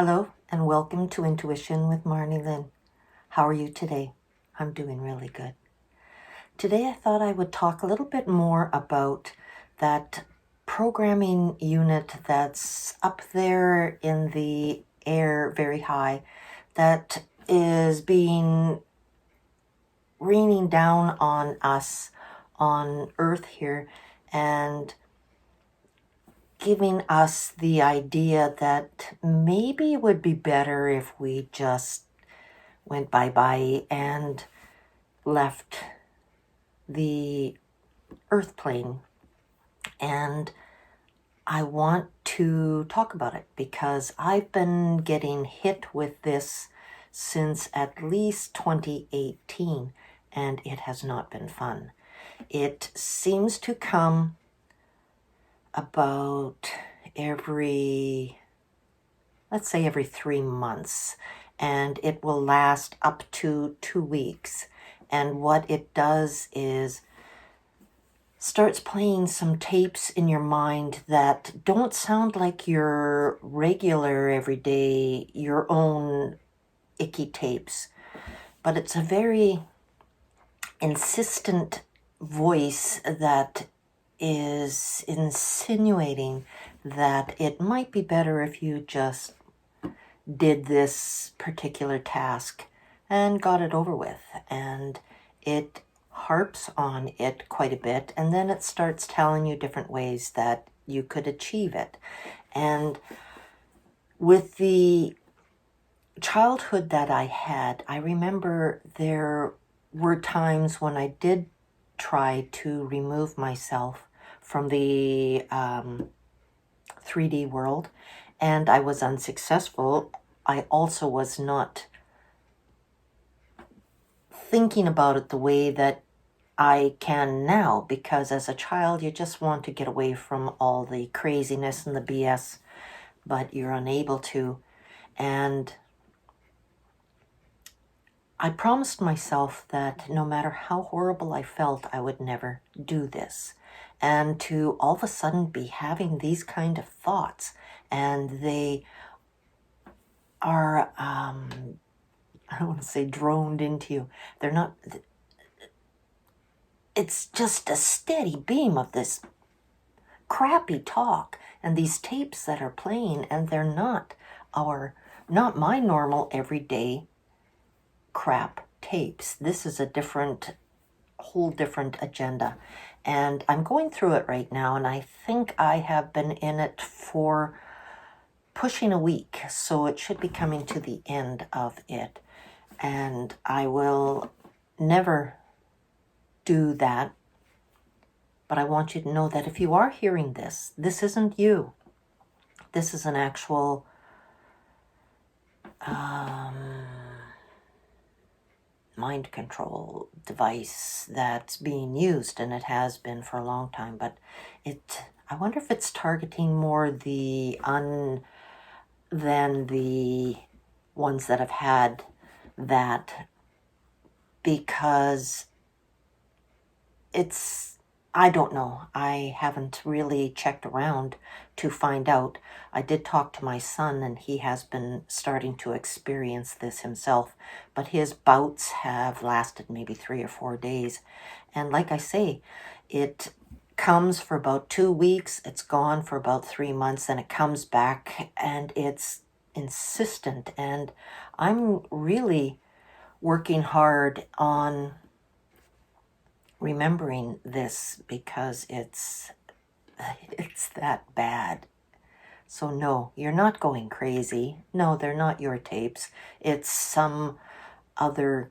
Hello and welcome to Intuition with Marnilynn. How are you today? I'm doing really good. Today I thought I would talk a little bit more about that programming unit that's up there in the air very high that is being raining down on us on Earth here and giving us the idea that maybe it would be better if we just went bye-bye and left the earth plane. And I want to talk about it because I've been getting hit with this since at least 2018, and it has not been fun. It seems to come about let's say every 3 months, and it will last up to 2 weeks. And what it does is starts playing some tapes in your mind that don't sound like your regular everyday, your own icky tapes, but it's a very insistent voice that is insinuating that it might be better if you just did this particular task and got it over with. And it harps on it quite a bit, and then it starts telling you different ways that you could achieve it. And with the childhood that I had, I remember there were times when I did try to remove myself from the 3D world, and I was unsuccessful. I also was not thinking about it the way that I can now, because as a child you just want to get away from all the craziness and the BS, but you're unable to. And I promised myself that no matter how horrible I felt, I would never do this. And to all of a sudden be having these kind of thoughts, and they are, I don't want to say droned into you. They're not, it's just a steady beam of this crappy talk and these tapes that are playing, and they're not my normal everyday crap tapes. This is a whole different agenda. And I'm going through it right now, and I think I have been in it for pushing a week, so it should be coming to the end of it. And I will never do that. But I want you to know that if you are hearing this, this isn't you. This is an actual mind control device that's being used, and it has been for a long time. But I wonder if it's targeting more than the ones that have had that, because I don't know. I haven't really checked around to find out. I did talk to my son, and he has been starting to experience this himself, but his bouts have lasted maybe 3 or 4 days. And like I say, it comes for about 2 weeks, it's gone for about 3 months, and it comes back, and it's insistent. And I'm really working hard on remembering this, because it's that bad. So no, you're not going crazy. No, they're not your tapes. It's some other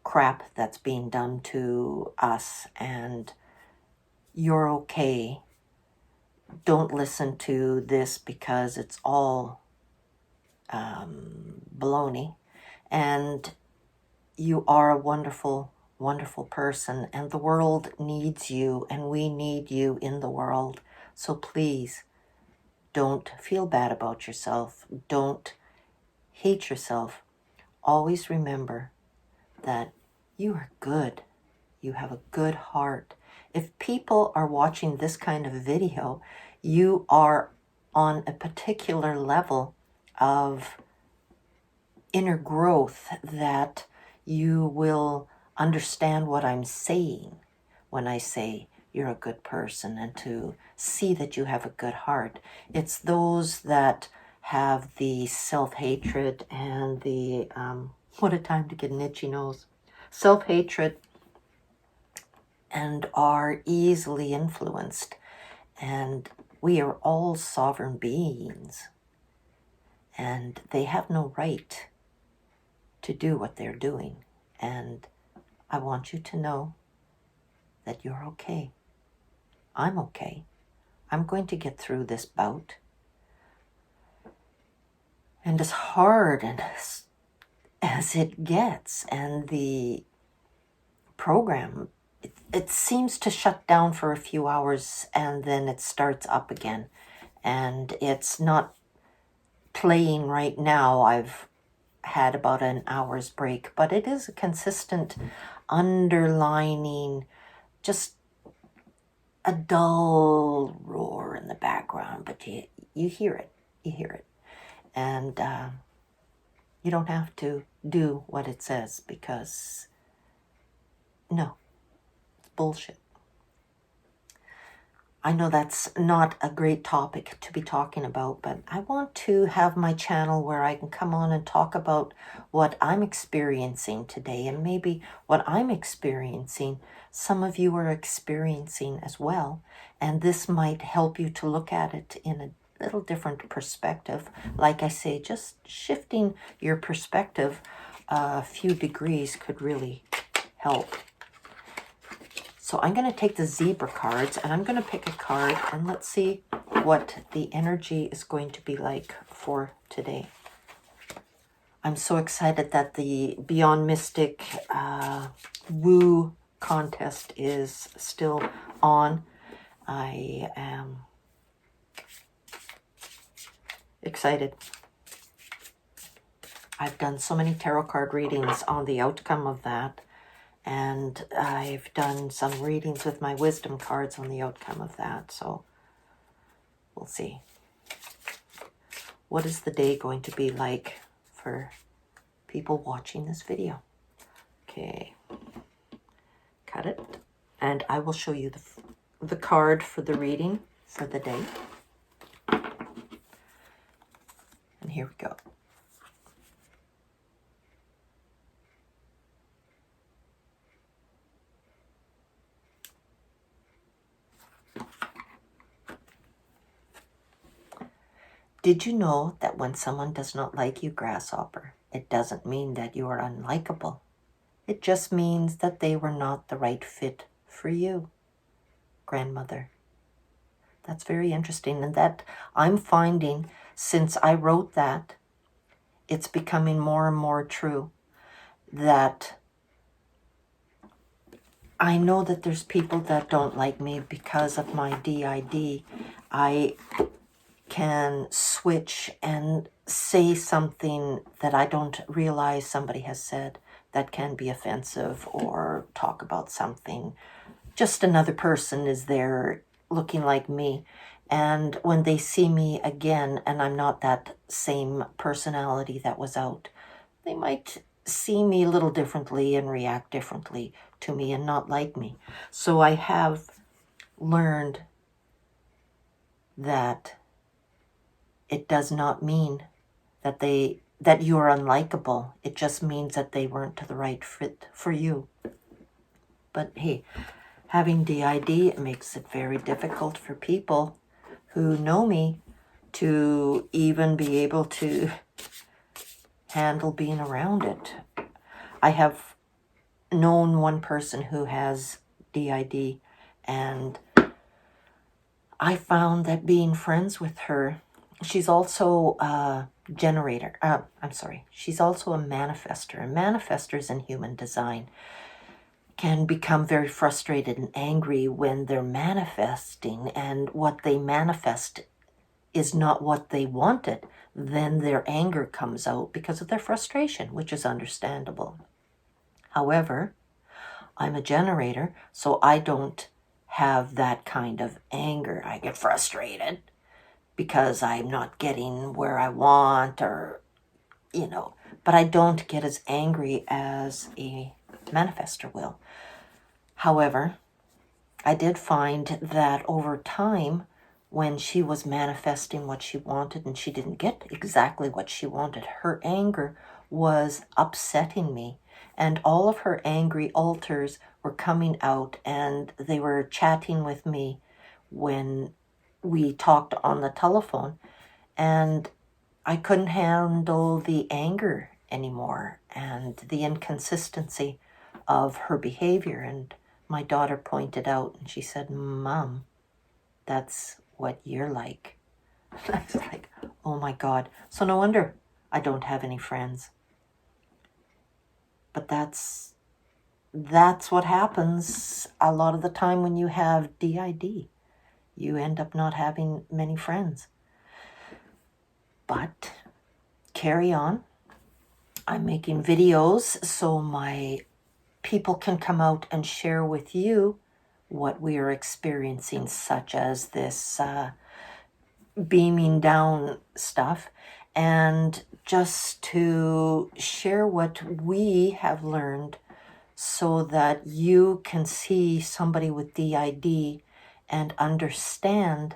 crap that's being done to us, and you're okay. Don't listen to this because it's all baloney. And you are a wonderful, wonderful person, and the world needs you, and we need you in the world. So please don't feel bad about yourself. Don't hate yourself. Always remember that you are good. You have a good heart. If people are watching this kind of video, you are on a particular level of inner growth that you will understand what I'm saying when I say you're a good person, and to see that you have a good heart. It's those that have the self-hatred and the, what a time to get an itchy nose, self-hatred, and are easily influenced. And we are all sovereign beings, and they have no right to do what they're doing. And I want you to know that you're okay. I'm okay. I'm going to get through this bout. And as hard and as it gets, and the program, it seems to shut down for a few hours and then it starts up again. And it's not playing right now. I've had about an hour's break, but it is a consistent underlining, just a dull roar in the background, but you hear it. You hear it. And you don't have to do what it says, because no, it's bullshit. I know that's not a great topic to be talking about, but I want to have my channel where I can come on and talk about what I'm experiencing today, and maybe what I'm experiencing, some of you are experiencing as well, and this might help you to look at it in a little different perspective. Like I say, just shifting your perspective a few degrees could really help. So I'm going to take the zebra cards, and I'm going to pick a card, and let's see what the energy is going to be like for today. I'm so excited that the Beyond Mystic Woo contest is still on. I am excited. I've done so many tarot card readings on the outcome of that. And I've done some readings with my wisdom cards on the outcome of that. So we'll see. What is the day going to be like for people watching this video? Okay. Cut it. And I will show you the card for the reading for the day. And here we go. Did you know that when someone does not like you, grasshopper, it doesn't mean that you are unlikable. It just means that they were not the right fit for you, grandmother. That's very interesting. And that I'm finding, since I wrote that, it's becoming more and more true, that I know that there's people that don't like me because of my DID. I can switch and say something that I don't realize somebody has said that can be offensive, or talk about something. Just another person is there looking like me. And when they see me again, and I'm not that same personality that was out, they might see me a little differently and react differently to me and not like me. So I have learned that it does not mean that you are unlikable. It just means that they weren't the right fit for you. But hey, having DID, it makes it very difficult for people who know me to even be able to handle being around it. I have known one person who has DID, and I found that being friends with her, she's also a generator. She's also a manifester. And manifestors in human design can become very frustrated and angry when they're manifesting, and what they manifest is not what they wanted. Then their anger comes out because of their frustration, which is understandable. However, I'm a generator, so I don't have that kind of anger. I get frustrated because I'm not getting where I want, or, but I don't get as angry as a manifester will. However, I did find that over time, when she was manifesting what she wanted and she didn't get exactly what she wanted, her anger was upsetting me. And all of her angry alters were coming out, and they were chatting with me when we talked on the telephone. And I couldn't handle the anger anymore and the inconsistency of her behavior. And my daughter pointed out, and she said, "Mom, that's what you're like." And I was like, oh my God. So no wonder I don't have any friends. But that's what happens a lot of the time when you have DID. You end up not having many friends. But carry on. I'm making videos so my people can come out and share with you what we are experiencing, such as this beaming down stuff, and just to share what we have learned so that you can see somebody with DID and understand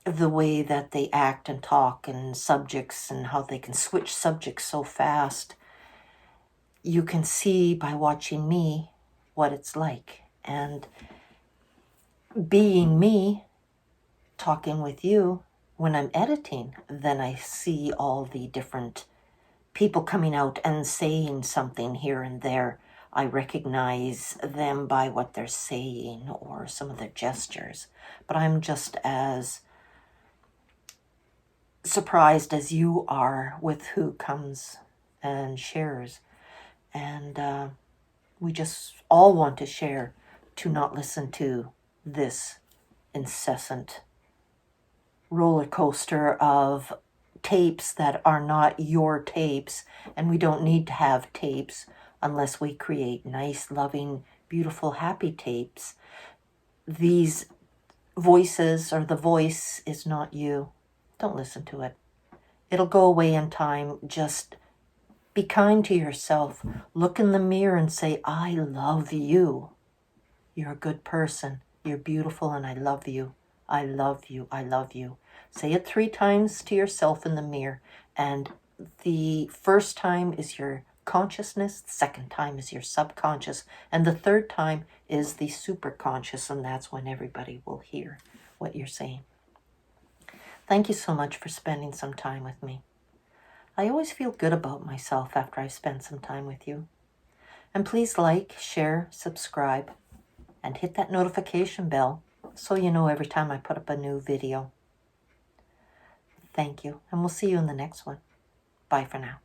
the way that they act and talk and subjects and how they can switch subjects so fast. You can see by watching me what it's like. And being me, talking with you, when I'm editing, then I see all the different people coming out and saying something here and there. I recognize them by what they're saying or some of their gestures. But I'm just as surprised as you are with who comes and shares. And we just all want to share, to not listen to this incessant roller coaster of tapes that are not your tapes. And we don't need to have tapes unless we create nice, loving, beautiful, happy tapes. These voices, or the voice, is not you. Don't listen to it. It'll go away in time. Just be kind to yourself. Look in the mirror and say, I love you. You're a good person. You're beautiful, and I love you. I love you. I love you. Say it 3 times to yourself in the mirror. And the first time is your consciousness. The second time is your subconscious. And the third time is the superconscious. And that's when everybody will hear what you're saying. Thank you so much for spending some time with me. I always feel good about myself after I've spent some time with you. And please like, share, subscribe, and hit that notification bell so you know every time I put up a new video. Thank you, and we'll see you in the next one. Bye for now.